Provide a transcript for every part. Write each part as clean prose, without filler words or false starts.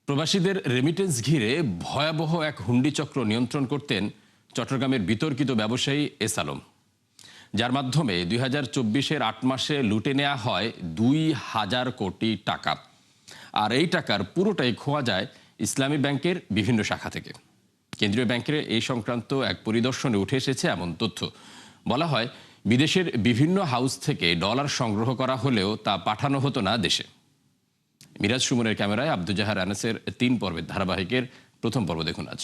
প্রবাসীদের রেমিটেন্স ঘিরে ভয়াবহ এক হুন্ডিচক্র নিয়ন্ত্রণ করতেন চট্টগ্রামের বিতর্কিত ব্যবসায়ী এস আলম, যার মাধ্যমে 2024-এর 8 মাসে লুটে নেওয়া হয় 2000 কোটি টাকা। আর এই টাকার পুরোটাই খোয়া যায় ইসলামী ব্যাংকের বিভিন্ন শাখা থেকে। কেন্দ্রীয় ব্যাংকের এই সংক্রান্ত এক পরিদর্শনে উঠে এসেছে এমন তথ্য। বলা হয়, বিদেশের বিভিন্ন হাউস থেকে ডলার সংগ্রহ করা হলেও তা পাঠানো হতো না দেশে। মিরাজ সুমনের ক্যামেরায় আব্দুজাহার আনাসের 3 পর্বের ধারাবাহিকের প্রথম পর্ব দেখুন আজ।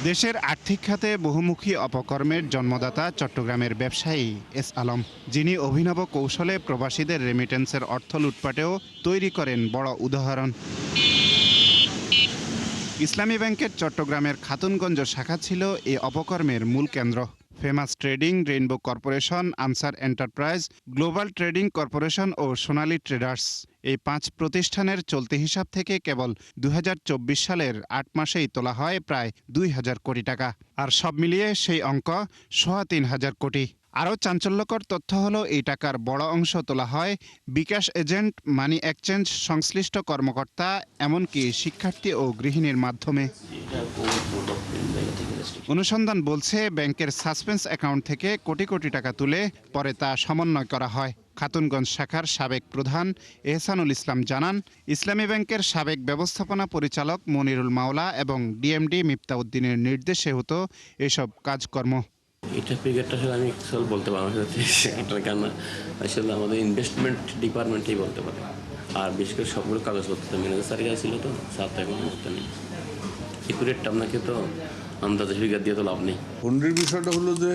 দেশের আর্থিক খাতে বহুমুখী অপকর্মের জন্মদাতা চট্টগ্রামের ব্যবসায়ী এস আলম, যিনি অভিনব কৌশলে প্রবাসীদের রেমিটেন্সের অর্থ লুটপাটেও তৈরি করেন বড় উদাহরণ। ইসলামী ব্যাংকের চট্টগ্রামের খাতুনগঞ্জ শাখা ছিল এই অপকর্মের মূল কেন্দ্র। Famous trading, rainbow corporation, Ansar enterprise, global trading corporation ও সোনালী ট্রেডার্স, এই 5 প্রতিষ্ঠানের চলতি হিসাব থেকে কেবল 2024 সালের 8 মাসেই তোলা হয় প্রায় 2000 কোটি টাকা। আর সব মিলিয়ে সেই অঙ্ক 3000 কোটি। আরও চাঞ্চল্যকর তথ্য হলো, এই টাকার বড় অংশ তোলা হয় বিকাশ এজেন্ট, মানি এক্সচেঞ্জ সংশ্লিষ্ট কর্মকর্তা, এমনকি শিক্ষার্থী ও গৃহিণীর মাধ্যমে। অনুসন্ধান বলছে, ব্যাংকের সাসপেন্স অ্যাকাউন্ট থেকে কোটি কোটি টাকা তুলে পরে তা সমন্বয় করা হয়। খাতুনগঞ্জ শাখার সাবেক প্রধান এহসানুল ইসলাম জানান, ইসলামী ব্যাংকের সাবেক ব্যবস্থাপনা পরিচালক মনিরুল মাওলা এবং ডিএমডি মিফতাউদ্দিনের নির্দেশে হতো এসব কাজকর্ম। এটা ফিগারটা আসলে আমি বলতে পারবো না, কেন আসলে আমাদের ইনভেস্টমেন্ট ডিপার্টমেন্টেই বলতে পারে। আর বিশেষ করে সবগুলো কাগজপত্র ম্যানেজার স্যারের কাছে ছিল, তো স্যার তো এখন করতে নেই। একুরেটটা আপনাকে তো আন্দাজে ফিগার দিয়ে তো লাভ নেই। হুন্ডির বিষয়টা হলো যে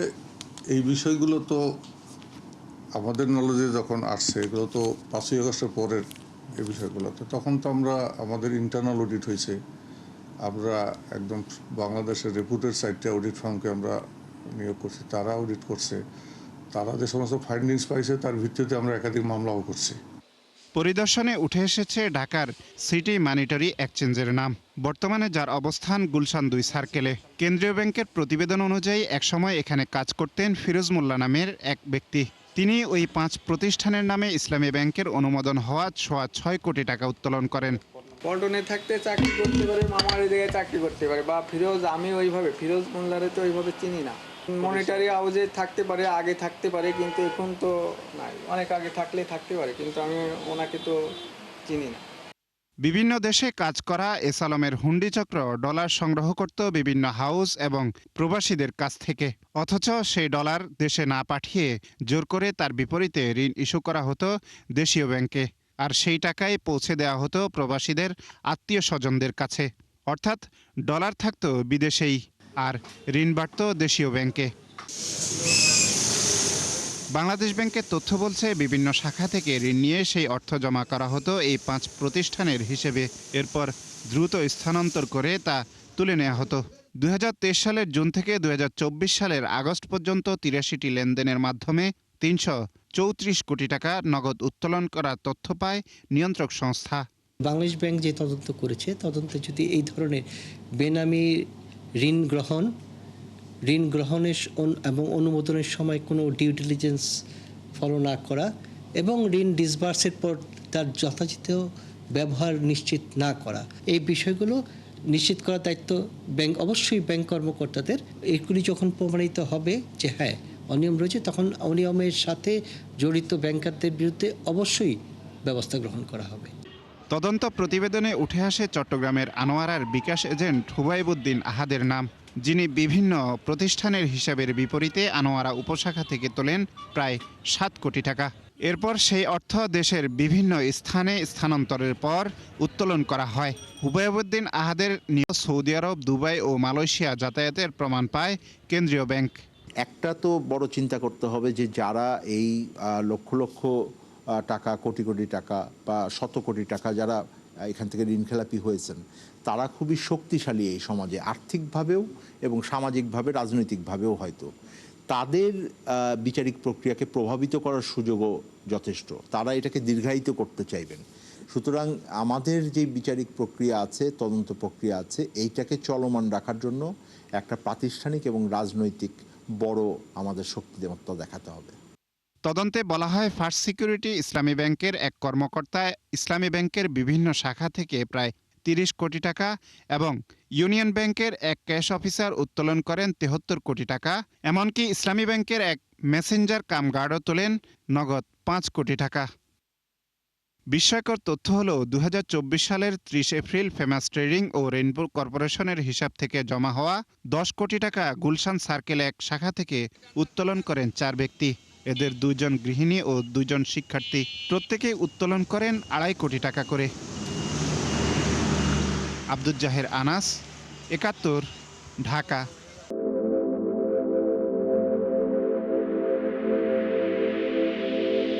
এই বিষয়গুলো তো আমাদের নলেজে যখন আসছে, এগুলো তো 5ই আগস্টের পরের এই বিষয়গুলোতে, তখন তো আমাদের ইন্টারনাল অডিট হয়েছে। আমরা একদম বাংলাদেশের রেপুটেড সাইটটা অডিট ফার্মকে আমরা নিয়োগ করছি, তারা অডিট করছে। তারা যে সমস্ত ফাইন্ডিংস পাইছে তার ভিত্তিতে আমরা একাধিক মামলাও করছি। পরিদর্শনে উঠে এসেছে ঢাকার সিটি মানিটারি এক্সচেঞ্জের নাম, বর্তমানে যার অবস্থান গুলশান 2 সার্কেলে। কেন্দ্রীয় ব্যাংকের প্রতিবেদন অনুযায়ী একসময় এখানে কাজ করতেন ফিরোজ মোল্লা নামের এক ব্যক্তি। তিনি ওই 5 প্রতিষ্ঠানের নামে ইসলামী ব্যাংকের অনুমোদন হওয়া 6.5 কোটি টাকা উত্তোলন করেন। পল্টনে থাকতে চাকরি করতে পারে, মামার জায়গায় চাকরি করতে পারে, বা ফিরোজ, আমি ওইভাবে ফিরোজ মোল্লারে তো ওইভাবে চিনি না। মনিটারি হাউসে থাকতে পারে, আগে থাকতে পারে, কিন্তু এখন তো নাই। অনেক আগে থাকতে পারে, কিন্তু আমি ওনাকে তো চিনি না। বিভিন্ন দেশে কাজ করা এস আলমের হুন্ডিচক্র ডলার সংগ্রহ করত বিভিন্ন হাউস এবং প্রবাসীদের কাছ থেকে। অথচ সেই ডলার দেশে না পাঠিয়ে জোর করে তার বিপরীতে ঋণ ইস্যু করা হতো দেশীয় ব্যাংকে। আর সেই টাকাই পৌঁছে দেওয়া হতো প্রবাসীদের আত্মীয় স্বজনদের কাছে। অর্থাৎ ডলার থাকতো বিদেশেই, আর ঋণ বাড়ত দেশীয় ব্যাংকে। বাংলাদেশ ব্যাংকের তথ্য বলছে, বিভিন্ন শাখা থেকে ঋণ নিয়ে সেই অর্থ জমা করা হতো এই 5 প্রতিষ্ঠানের হিসেবে। এরপর দ্রুত স্থানান্তর করে তা তুলে নেওয়া হতো। 2023 সালের জুন থেকে 2024 সালের আগস্ট পর্যন্ত 83টি লেনদেনের মাধ্যমে 334 কোটি টাকা নগদ উত্তোলন করার তথ্য পায় নিয়ন্ত্রক সংস্থা। বাংলাদেশ ব্যাংক যে তদন্ত করেছে, তদন্তে যদি এই ধরনের বেনামি ঋণ গ্রহণের এবং অনুমোদনের সময় কোনো ডিউ ডিলিজেন্স ফলো না করা এবং ঋণ ডিসবার্সের পর তার যথাযথ ব্যবহার নিশ্চিত না করা, এই বিষয়গুলো নিশ্চিত করার দায়িত্ব অবশ্যই ব্যাংক কর্মকর্তাদের। এগুলি যখন প্রমাণিত হবে যে হ্যাঁ অনিয়ম রয়েছে, তখন অনিয়মের সাথে জড়িত ব্যাংকারদের বিরুদ্ধে অবশ্যই ব্যবস্থা গ্রহণ করা হবে। তদন্ত প্রতিবেদনে উঠে আসে চট্টগ্রামের আনোয়ারার বিকাশ এজেন্ট হুবাইবুদ্দিন আহাদের নাম, যিনি বিভিন্ন প্রতিষ্ঠানের হিসাবের বিপরীতে আনোয়ারা উপশাখা থেকে তোলেন প্রায় 7 কোটি টাকা। এরপর সেই অর্থ দেশের বিভিন্ন স্থানে স্থানান্তরের পর উত্তোলন করা হয়। হুবাইবুদ্দিন আহাদের নিয়ে সৌদি আরব, দুবাই ও মালয়েশিয়া যাতায়াতের প্রমাণ পায় কেন্দ্রীয় ব্যাংক। একটা তো বড় চিন্তা করতে হবে যে যারা এই লক্ষ লক্ষ টাকা, কোটি কোটি টাকা বা শত কোটি টাকা যারা এখান থেকে ঋণখেলাপি হয়েছেন, তারা খুবই শক্তিশালী এই সমাজে, আর্থিকভাবেও এবং সামাজিকভাবে, রাজনৈতিকভাবেও। হয়তো তাদের বিচারিক প্রক্রিয়াকে প্রভাবিত করার সুযোগও যথেষ্ট। তারা এটাকে দীর্ঘায়িত করতে চাইবেন। সুতরাং আমাদের যে বিচারিক প্রক্রিয়া আছে, তদন্ত প্রক্রিয়া আছে, এইটাকে চলমান রাখার জন্য একটা প্রাতিষ্ঠানিক এবং রাজনৈতিক বড় আমাদের শক্তিমত্তা দেখাতে হবে। তদন্তে বলা হয় ফার্স্ট সিকিউরিটি ইসলামী ব্যাংকের এক কর্মকর্তা ইসলামী ব্যাংকের বিভিন্ন শাখা থেকে প্রায় ৩০ কোটি টাকা এবং ইউনিয়ন ব্যাংকের এক ক্যাশ অফিসার উত্তোলন করেন ৭৩ কোটি টাকা। এমনকি ইসলামী ব্যাংকের এক মেসেঞ্জার কাম গার্ডও তোলেন নগদ ৫ কোটি টাকা। বিস্ময়কর তথ্য হলো ২০২৪ সালের ৩০ এপ্রিল ফেমাস ট্রেডিং ও রেইনবো কর্পোরেশনের হিসাব থেকে জমা হওয়া ১০ কোটি টাকা গুলশান সার্কেল এক শাখা থেকে উত্তোলন করেন ৪ ব্যক্তি। এদের ২ জন গৃহিণী ও ২ জন শিক্ষার্থী। প্রত্যেকেই উত্তোলন করেন ২.৫ কোটি টাকা করে। আব্দুল জাহের আনাস, ৭১, ঢাকা।